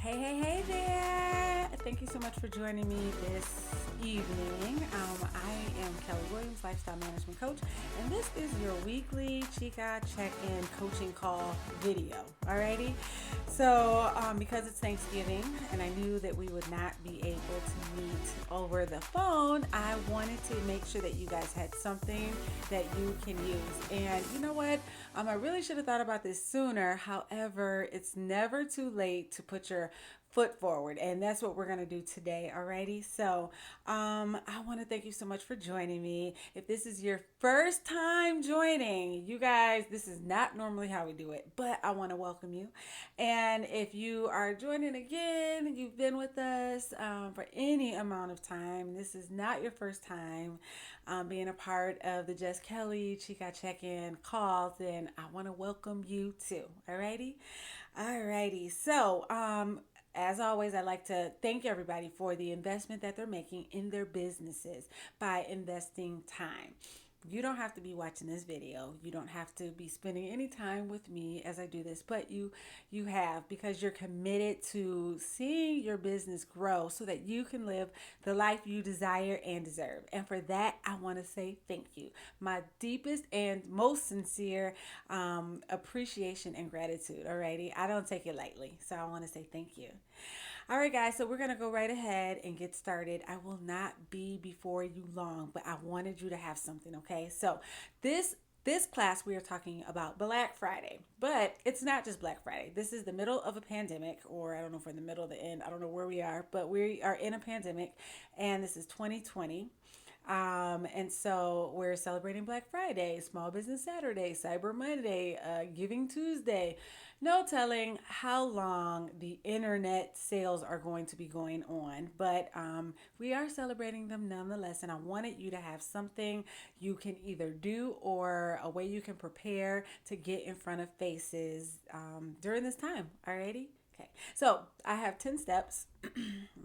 Hey there. Thank you so much for joining me this evening. I am Kelly Williams, Lifestyle Management Coach, and this is your weekly Chica Check-In coaching call video. Alrighty? So, because it's Thanksgiving and I knew that we would not be able to meet over the phone, I wanted to make sure that you guys had something that you can use. And you know what? I really should have thought about this sooner. However, it's never too late to put your foot forward, and that's what we're going to do today. Alrighty, so I want to thank you so much for joining me. If this is your first time joining, you guys, this is not normally how we do it, but I want to welcome you. And if you are joining again, you've been with us for any amount of time, this is not your first time being a part of the Just Kelly Chica Check-In calls, then I want to welcome you too. Alrighty, so as always, I like to thank everybody for the investment that they're making in their businesses by investing time. You don't have to be watching this video. You don't have to be spending any time with me as I do this, but you have, because you're committed to seeing your business grow so that you can live the life you desire and deserve. And for that, I want to say thank you. My deepest and most sincere appreciation and gratitude. Alrighty, I don't take it lightly, so I want to say thank you. All right, guys, so we're going to go right ahead and get started. I will not be before you long, but I wanted you to have something, okay? So this class, we are talking about Black Friday, but it's not just Black Friday. This is the middle of a pandemic, or I don't know if we're in the middle of the end. I don't know where we are, but we are in a pandemic, and this is 2020. And so we're celebrating Black Friday, Small Business Saturday, Cyber Monday, Giving Tuesday. No telling how long the internet sales are going to be going on, but we are celebrating them nonetheless. And I wanted you to have something you can either do or a way you can prepare to get in front of faces during this time. Alrighty? Okay, so I have 10 steps.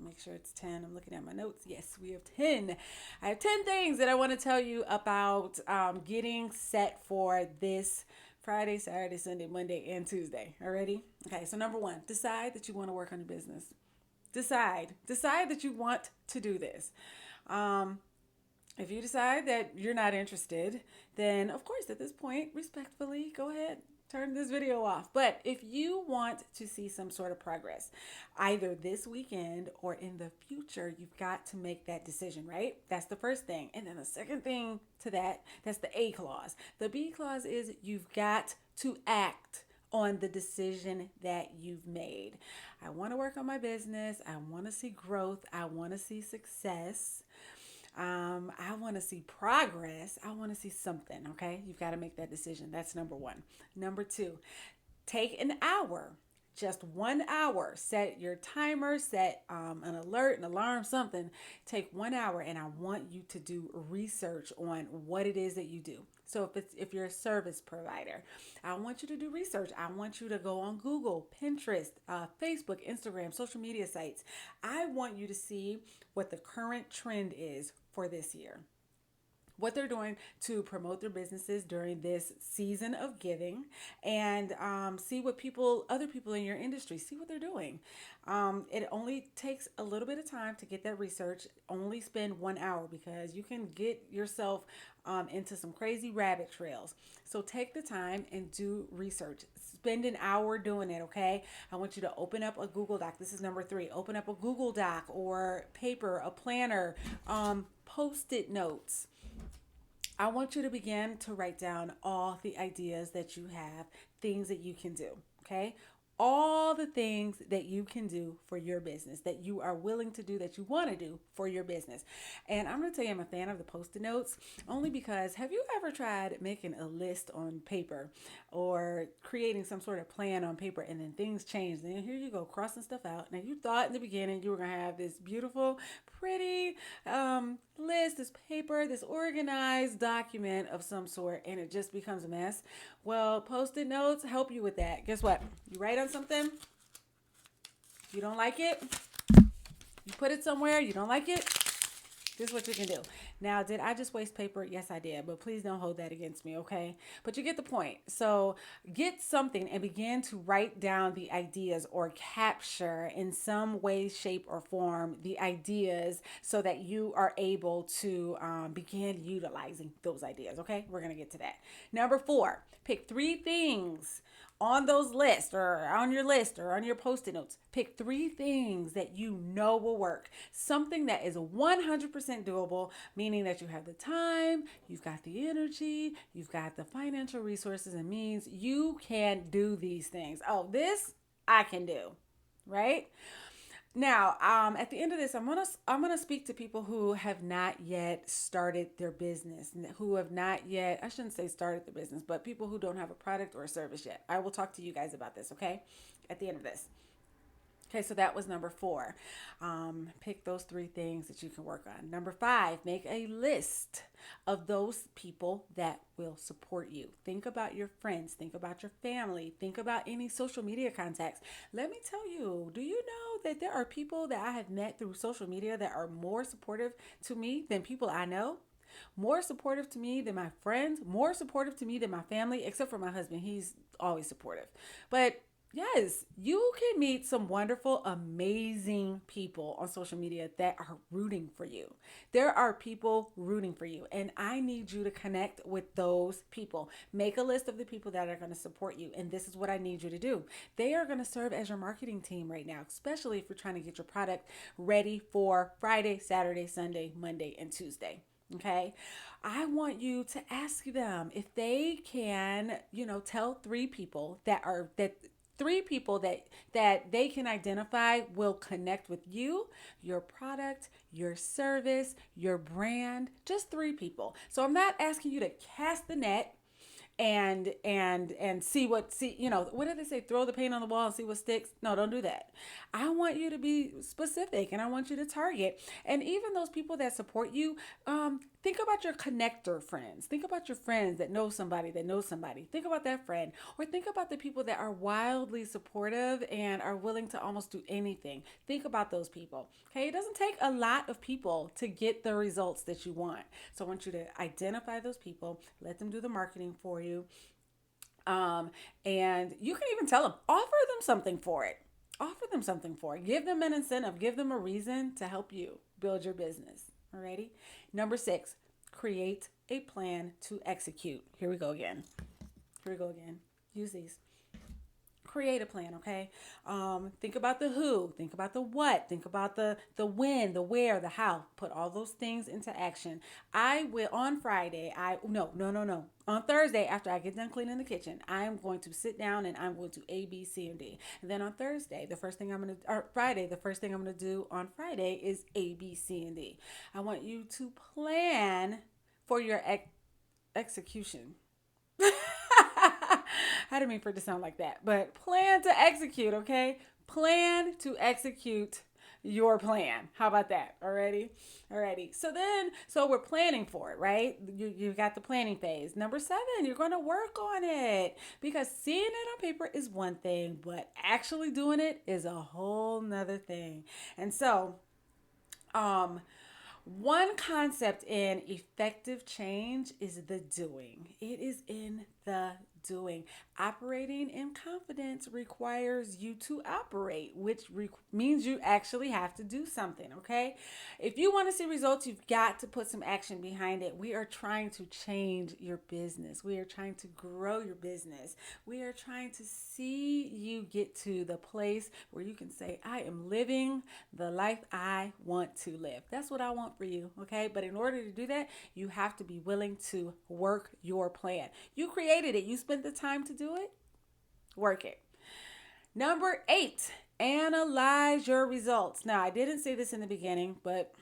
Make sure it's 10. I'm looking at my notes. Yes, we have 10. I have 10 things that I want to tell you about getting set for this Friday, Saturday, Sunday, Monday, and Tuesday. Already? Okay, so number one, decide that you want to work on your business. Decide that you want to do this. If you decide that you're not interested, then of course at this point, respectfully, go ahead. Turn this video off. But if you want to see some sort of progress, either this weekend or in the future, you've got to make that decision, right? That's the first thing. And then the second thing to that's the A clause. The B clause is you've got to act on the decision that you've made. I want to work on my business. I want to see growth. I want to see success. I want to see progress. I want to see something. Okay. You've got to make that decision. That's number one. Number two, take an hour, just 1 hour, set your timer, set an alert, an alarm, something. Take 1 hour and I want you to do research on what it is that you do. So if you're a service provider, I want you to do research. I want you to go on Google, Pinterest, Facebook, Instagram, social media sites. I want you to see what the current trend is for this year, what they're doing to promote their businesses during this season of giving, and see what other people in your industry, see what they're doing. It only takes a little bit of time to get that research. Only spend 1 hour because you can get yourself into some crazy rabbit trails. So take the time and do research. Spend an hour doing it, okay? I want you to open up a Google Doc. This is number 3. Open up a Google Doc or paper, a planner, Post-it notes. I want you to begin to write down all the ideas that you have, things that you can do, okay? All the things that you can do for your business, that you are willing to do, that you want to do for your business. And I'm going to tell you, I'm a fan of the Post-it notes only because have you ever tried making a list on paper or creating some sort of plan on paper and then things change? Then here you go, crossing stuff out. Now you thought in the beginning you were going to have this beautiful, pretty list, this paper, this organized document of some sort, and it just becomes a mess. Well, Post-it notes help you with that. Guess what? You write on something, you don't like it, you put it somewhere, you don't like it, This is what you can do. Now, did I just waste paper? Yes, I did. But please don't hold that against me, okay? But you get the point. So get something and begin to write down the ideas or capture in some way, shape, or form the ideas so that you are able to begin utilizing those ideas, okay? We're going to get to that. Number 4, pick 3 things on those lists or on your list or on your post-it notes. Pick 3 things that you know will work. Something that is 100% doable, meaning that you have the time, you've got the energy, you've got the financial resources and means. You can do these things. Oh, this I can do, right? Now, at the end of this, I'm gonna speak to people who have not yet started their business, who have not yet, I shouldn't say started the business, but people who don't have a product or a service yet. I will talk to you guys about this, okay? At the end of this. Okay, so that was number 4. Pick those 3 things that you can work on. Number 5, make a list of those people that will support you. Think about your friends, think about your family, think about any social media contacts. Let me tell you, do you know that there are people that I have met through social media that are more supportive to me than people I know? More supportive to me than my friends, more supportive to me than my family, except for my husband. He's always supportive. But yes, you can meet some wonderful, amazing people on social media that are rooting for you. There are people rooting for you, and I need you to connect with those people. Make a list of the people that are going to support you, and this is what I need you to do. They are going to serve as your marketing team right now, especially if you're trying to get your product ready for Friday, Saturday, Sunday, Monday, and Tuesday. Okay. I want you to ask them if they can, tell 3 people that 3 people that they can identify will connect with you, your product, your service, your brand. Just 3 people. So I'm not asking you to cast the net and see what what do they say, throw the paint on the wall and see what sticks. No, don't do that. I want you to be specific, and I want you to target. And even those people that support you, think about your connector friends. Think about your friends that know somebody that knows somebody. Think about that friend. Or think about the people that are wildly supportive and are willing to almost do anything. Think about those people. Okay, it doesn't take a lot of people to get the results that you want. So I want you to identify those people, let them do the marketing for you. And you can even tell them, offer them something for it. Offer them something for it. Give them an incentive. Give them a reason to help you build your business. Alrighty. Number 6, create a plan to execute. Here we go again. Use these. Create a plan, okay? Think about the who, think about the what, think about the when, the where, the how. Put all those things into action. I will on Friday. On Thursday, after I get done cleaning the kitchen, I am going to sit down and I'm going to A, B, C, and D. And then on Thursday, Friday, the first thing I'm gonna do on Friday is A, B, C, and D. I want you to plan for your execution. I didn't mean for it to sound like that, but plan to execute, okay? Plan to execute your plan. How about that? Alrighty. So we're planning for it, right? You got the planning phase. Number 7, you're going to work on it, because seeing it on paper is one thing, but actually doing it is a whole nother thing. And so, one concept in effective change is the doing. It is in the doing. Operating in confidence requires you to operate, which means you actually have to do something, okay? If you want to see results, you've got to put some action behind it. We are trying to change your business. We are trying to grow your business. We are trying to see you get to the place where you can say, I am living the life I want to live. That's what I want for you, okay? But in order to do that, you have to be willing to work your plan. You created it. You spent the time to do it. Work it. Number 8, analyze your results. Now, I didn't say this in the beginning, but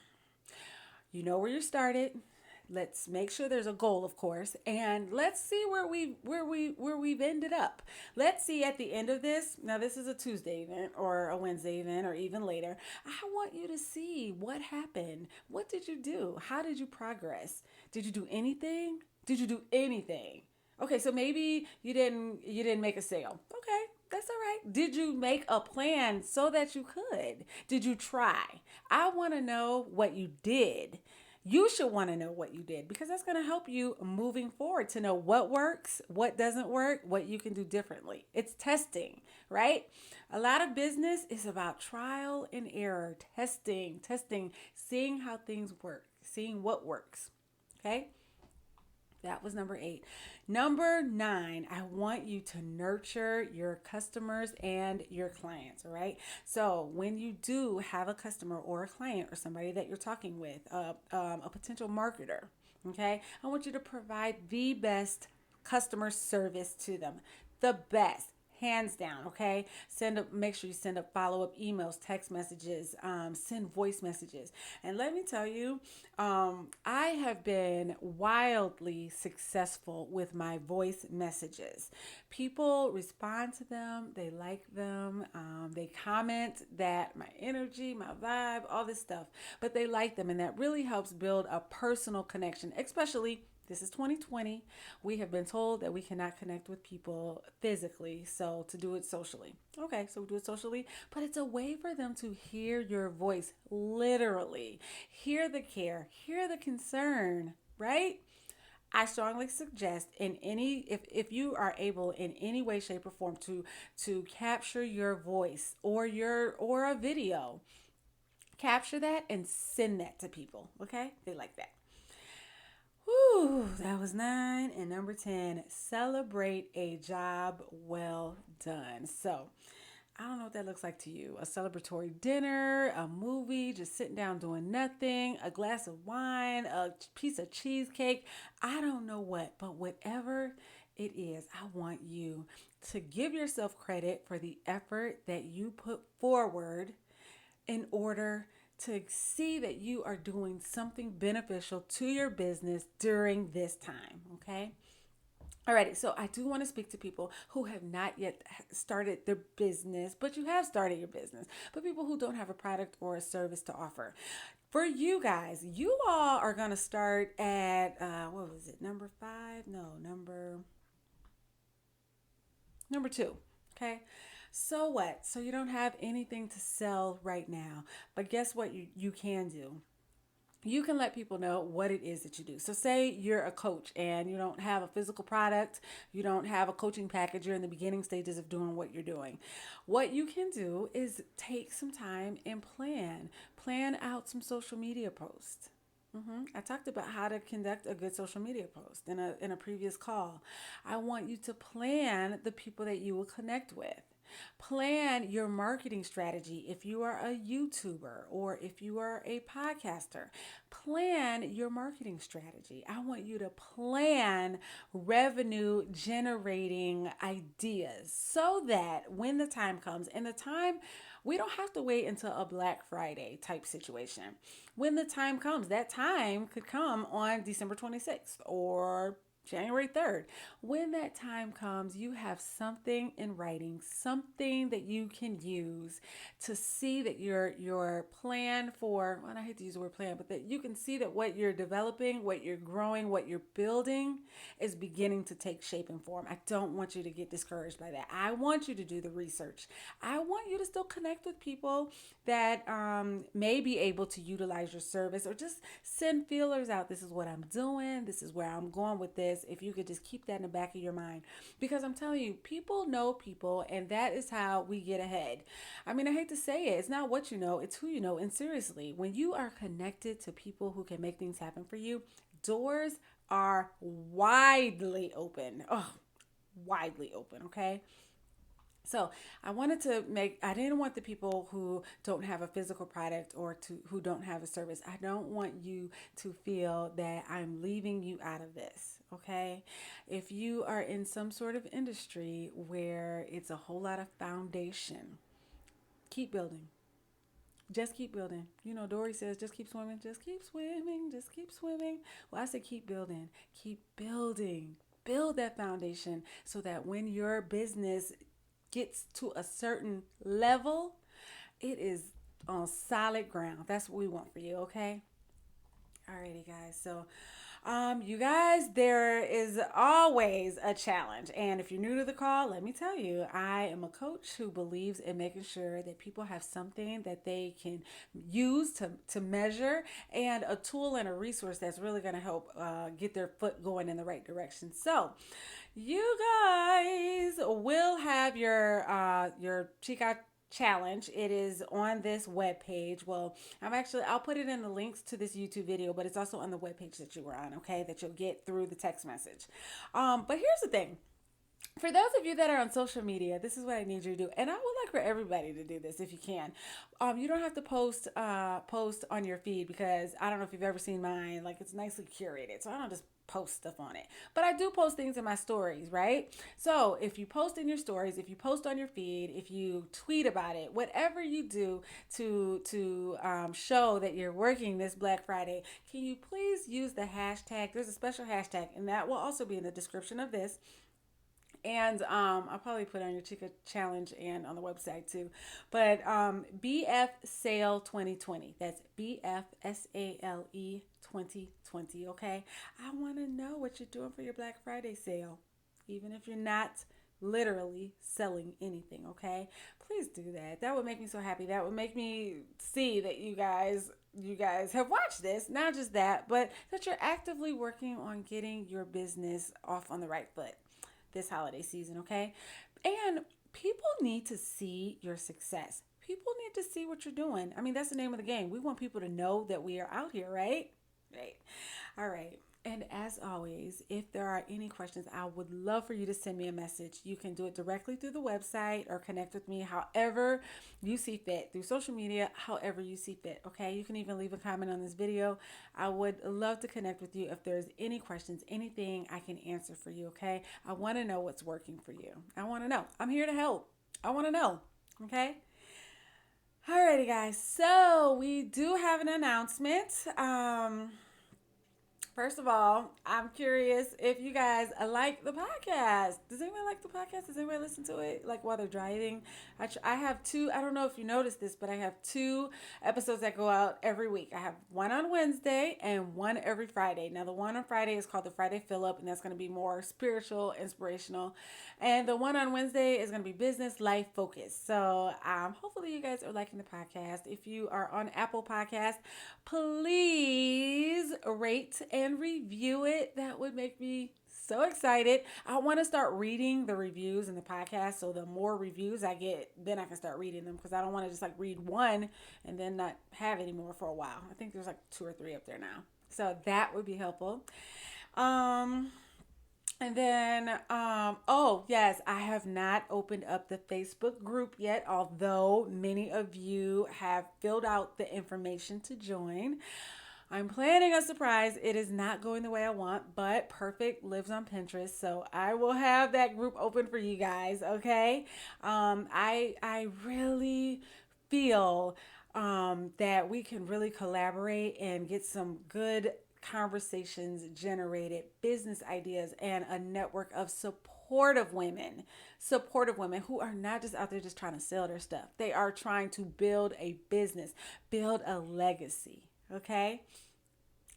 you know where you started. Let's make sure there's a goal, of course, and let's see where we've ended up. Let's see at the end of this. Now, this is a Tuesday event or a Wednesday event or even later. I want you to see what happened. What did you do? How did you progress? Did you do anything? Did you do anything? Okay, so maybe you didn't make a sale. Okay, that's all right. Did you make a plan so that you could? Did you try? I want to know what you did. You should want to know what you did because that's going to help you moving forward to know what works, what doesn't work, what you can do differently. It's testing, right? A lot of business is about trial and error, testing, seeing how things work, seeing what works. Okay? That was number 8. Number 9, I want you to nurture your customers and your clients. All right. So when you do have a customer or a client or somebody that you're talking with, a potential marketer, okay, I want you to provide the best customer service to them, the best, hands down. Okay, make sure you send up follow-up emails, text messages, send voice messages. And let me tell you, I have been wildly successful with my voice messages. People respond to them, they like them, they comment that my energy, my vibe, all this stuff, but they like them, and that really helps build a personal connection, especially this is 2020. We have been told that we cannot connect with people physically, so to do it socially. Okay, so we do it socially, but it's a way for them to hear your voice, literally. Hear the care, hear the concern, right? I strongly suggest in any if you are able in any way, shape, or form to capture your voice or a video, capture that and send that to people. Okay? They like that. Whew, that was 9. And number 10, celebrate a job well done. So, I don't know what that looks like to you. A celebratory dinner, a movie, just sitting down doing nothing, a glass of wine, a piece of cheesecake. I don't know what, but whatever it is, I want you to give yourself credit for the effort that you put forward in order to see that you are doing something beneficial to your business during this time, okay? Alrighty, so I do want to speak to people who have not yet started their business, but you have started your business, but people who don't have a product or a service to offer. For you guys, you all are going to start at, what was it, number 5? No, number 2, okay? So what? So you don't have anything to sell right now, but guess what you can do? You can let people know what it is that you do. So say you're a coach and you don't have a physical product, you don't have a coaching package, you're in the beginning stages of doing what you're doing. What you can do is take some time and plan out some social media posts. I talked about how to conduct a good social media post in a previous call. I want you to plan the people that you will connect with. Plan your marketing strategy if you are a YouTuber or if you are a podcaster. Plan your marketing strategy. I want you to plan revenue generating ideas so that when the time comes, and the time, we don't have to wait until a Black Friday type situation. When the time comes, that time could come on December 26th or January 3rd. When that time comes, you have something in writing, something that you can use to see that your plan for, well, I hate to use the word plan, but that you can see that what you're developing, what you're growing, what you're building is beginning to take shape and form. I don't want you to get discouraged by that. I want you to do the research. I want you to still connect with people that may be able to utilize your service, or just send feelers out. This is what I'm doing. This is where I'm going with this. If you could just keep that in the back of your mind, because I'm telling you, people know people, and that is how we get ahead. I mean, I hate to say it. It's not what you know, it's who you know. And seriously, when you are connected to people who can make things happen for you, doors are widely open. Oh, widely open, okay? So I didn't want the people who don't have a physical product or who don't have a service. I don't want you to feel that I'm leaving you out of this, okay? If you are in some sort of industry where it's a whole lot of foundation, keep building. Just keep building. You know, Dory says, just keep swimming, just keep swimming, just keep swimming. Well, I say keep building, keep building. Build that foundation so that when your business gets to a certain level, it is on solid ground. That's what we want for you, okay? Alrighty, guys. So, You guys, there is always a challenge. And if you're new to the call, let me tell you, I am a coach who believes in making sure that people have something that they can use to measure, and a tool and a resource that's really going to help get their foot going in the right direction. So, you guys will have your Chica challenge. It is on this web page. Well, I'll put it in the links to this YouTube video, but it's also on the web page that you were on, okay, that you'll get through the text message. But here's the thing. For those of you that are on social media, this is what I need you to do, and I would like for everybody to do this if you can. You don't have to post on your feed, because I don't know if you've ever seen mine. Like, it's nicely curated, so I don't just post stuff on it. But I do post things in my stories, right? So if you post in your stories, if you post on your feed, if you tweet about it, whatever you do to show that you're working this Black Friday, can you please use the hashtag? There's a special hashtag, and that will also be in the description of this. And I'll probably put on your Chica Challenge and on the website too. But BF Sale 2020. That's BFSALE 2020. Okay. I want to know what you're doing for your Black Friday sale, even if you're not literally selling anything. Okay. Please do that. That would make me so happy. That would make me see that you guys have watched this. Not just that, but that you're actively working on getting your business off on the right foot this holiday season, okay? And people need to see your success. People need to see what you're doing. I mean, that's the name of the game. We want people to know that we are out here, right? Right. All right. And as always, if there are any questions, I would love for you to send me a message. You can do it directly through the website or connect with me however you see fit, through social media, however you see fit. Okay. You can even leave a comment on this video. I would love to connect with you if there's any questions, anything I can answer for you. Okay. I want to know what's working for you. I want to know. I'm here to help. I want to know. Okay. Alrighty, guys. So we do have an announcement. First of all, I'm curious if you guys like the podcast. Does anyone like the podcast? Does anyone listen to it like while they're driving? I have two. I don't know if you noticed this, but I have two episodes that go out every week. I have one on Wednesday and one every Friday. Now, the one on Friday is called the Friday Fill Up, and that's going to be more spiritual, inspirational. And the one on Wednesday is going to be business, life focused. So hopefully you guys are liking the podcast. If you are on Apple Podcasts, please rate and review it. That would make me so excited. I want to start reading the reviews in the podcast, so the more reviews I get, then I can start reading them, because I don't want to just like read one and then not have any more for a while. I think there's like 2 or 3 up there now, so that would be helpful. And then, oh yes, I have not opened up the Facebook group yet, although many of you have filled out the information to join. I'm planning a surprise. It is not going the way I want, but perfect lives on Pinterest, so I will have that group open for you guys, okay? I really feel that we can really collaborate and get some good conversations generated, business ideas, and a network of supportive women who are not just out there just trying to sell their stuff. They are trying to build a business, build a legacy. Okay.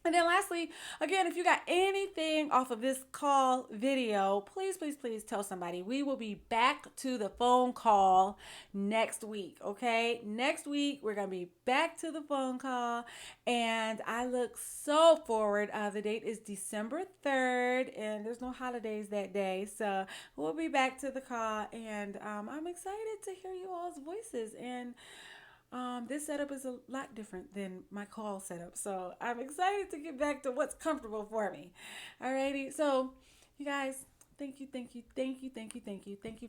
And then lastly, again, if you got anything off of this call video, please, please, please tell somebody. We will be back to the phone call next week, okay? Next week, we're going to be back to the phone call, and I look so forward. The date is December 3rd, and there's no holidays that day, so we'll be back to the call, and I'm excited to hear you all's voices, and this setup is a lot different than my call setup, so I'm excited to get back to what's comfortable for me. Alrighty, so you guys, thank you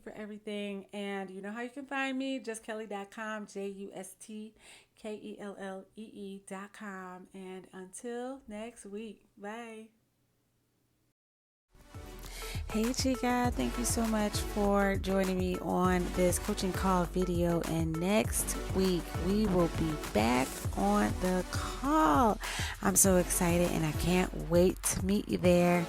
for everything, and you know how you can find me, justkelly.com, JustKellee.com, and until next week, bye. Hey Chica, thank you so much for joining me on this coaching call video, and next week we will be back on the call. I'm so excited and I can't wait to meet you there.